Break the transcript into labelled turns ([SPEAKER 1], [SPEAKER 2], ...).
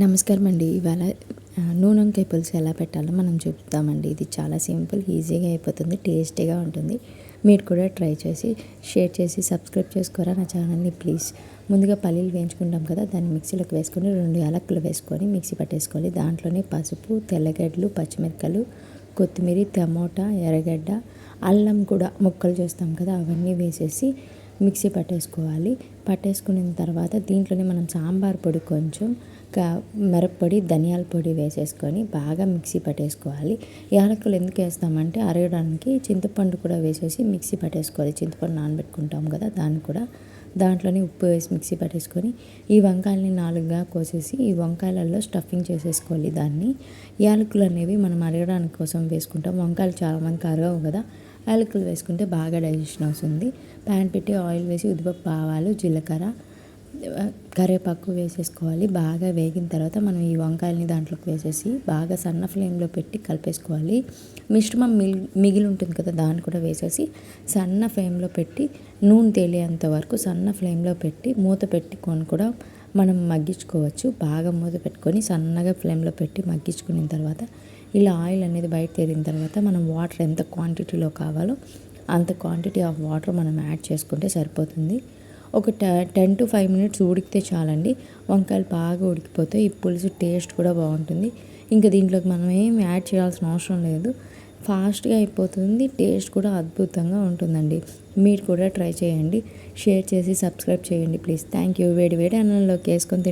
[SPEAKER 1] నమస్కారం అండి. ఇవాళ నూనె వంకాయ పులుసు ఎలా పెట్టాలో మనం చెప్తామండి. ఇది చాలా సింపుల్, ఈజీగా అయిపోతుంది, టేస్టీగా ఉంటుంది. మీరు కూడా ట్రై చేసి షేర్ చేసి సబ్స్క్రైబ్ చేసుకోరా నా ఛానల్ని ప్లీజ్. ముందుగా పల్లీలు వేయించుకుంటాం కదా, దాన్ని మిక్సీలోకి వేసుకొని 2 యాలకులు వేసుకొని మిక్సీ పట్టేసుకోవాలి. దాంట్లోనే పసుపు, తెల్లగడ్డలు, పచ్చిమిరపకాయలు, కొత్తిమీర, టమోటా, ఎర్రగడ్డ, అల్లం కూడా ముక్కలు చేస్తాం కదా, అవన్నీ వేసేసి మిక్సీ పట్టేసుకోవాలి. పట్టేసుకున్న తర్వాత దీంట్లోనే మనం సాంబార్ పొడి కొంచెం, మిరప్పొడి, ధనియాల పొడి వేసేసుకొని బాగా మిక్సీ పట్టేసుకోవాలి. యాలకులు ఎందుకు వేస్తామంటే అరగడానికి చింతపండు కూడా వేసేసి మిక్సీ పట్టేసుకోవాలి. చింతపండు నానబెట్టుకుంటాం కదా, దాన్ని కూడా దాంట్లోనే ఉప్పు వేసి మిక్సీ పట్టేసుకొని ఈ వంకాయలని 4గా కోసేసి ఈ వంకాయలలో స్టఫింగ్ చేసేసుకోవాలి. దాన్ని యాలకులు అనేవి మనం అరగడానికి కోసం వేసుకుంటాం. వంకాయలు చాలామందికి అరగవు కదా, యాలకులు వేసుకుంటే బాగా డైజెషన్ అవుతుంది. ప్యాన్ పెట్టి ఆయిల్ వేసి ఉద్దిపప్పు, ఆవాలు, జీలకర్ర, కరివేపాకు వేసేసుకోవాలి. బాగా వేగిన తర్వాత మనం ఈ వంకాయలని దాంట్లోకి వేసేసి బాగా సన్న ఫ్లేమ్లో పెట్టి కలిపేసుకోవాలి. మిశ్రమం మిగిలి ఉంటుంది కదా, దాన్ని కూడా వేసేసి సన్న ఫ్లేమ్లో పెట్టి నూనె తేలేంత వరకు సన్న ఫ్లేమ్లో పెట్టి మూత పెట్టుకొని కూడా మనం మగ్గించుకోవచ్చు. బాగా మూత పెట్టుకొని సన్నగా ఫ్లేమ్లో పెట్టి మగ్గించుకున్న తర్వాత ఇలా ఆయిల్ అనేది బయట తేలిన తర్వాత మనం వాటర్ ఎంత క్వాంటిటీలో కావాలో అంత క్వాంటిటీ ఆఫ్ వాటర్ మనం యాడ్ చేసుకుంటే సరిపోతుంది. ఒక 10 to 5 minutes ఉడికితే చాలండి. వంకాయలు బాగా ఉడికిపోతాయి. ఈ పులుసు టేస్ట్ కూడా బాగుంటుంది. ఇంకా దీంట్లోకి మనం ఏం యాడ్ చేయాల్సిన అవసరం లేదు, ఫాస్ట్గా అయిపోతుంది. టేస్ట్ కూడా అద్భుతంగా ఉంటుందండి. మీరు కూడా ట్రై చేయండి, షేర్ చేసి సబ్స్క్రైబ్ చేయండి ప్లీజ్. Thank you. వేడి వేడి అన్నంలోకి వేసుకొని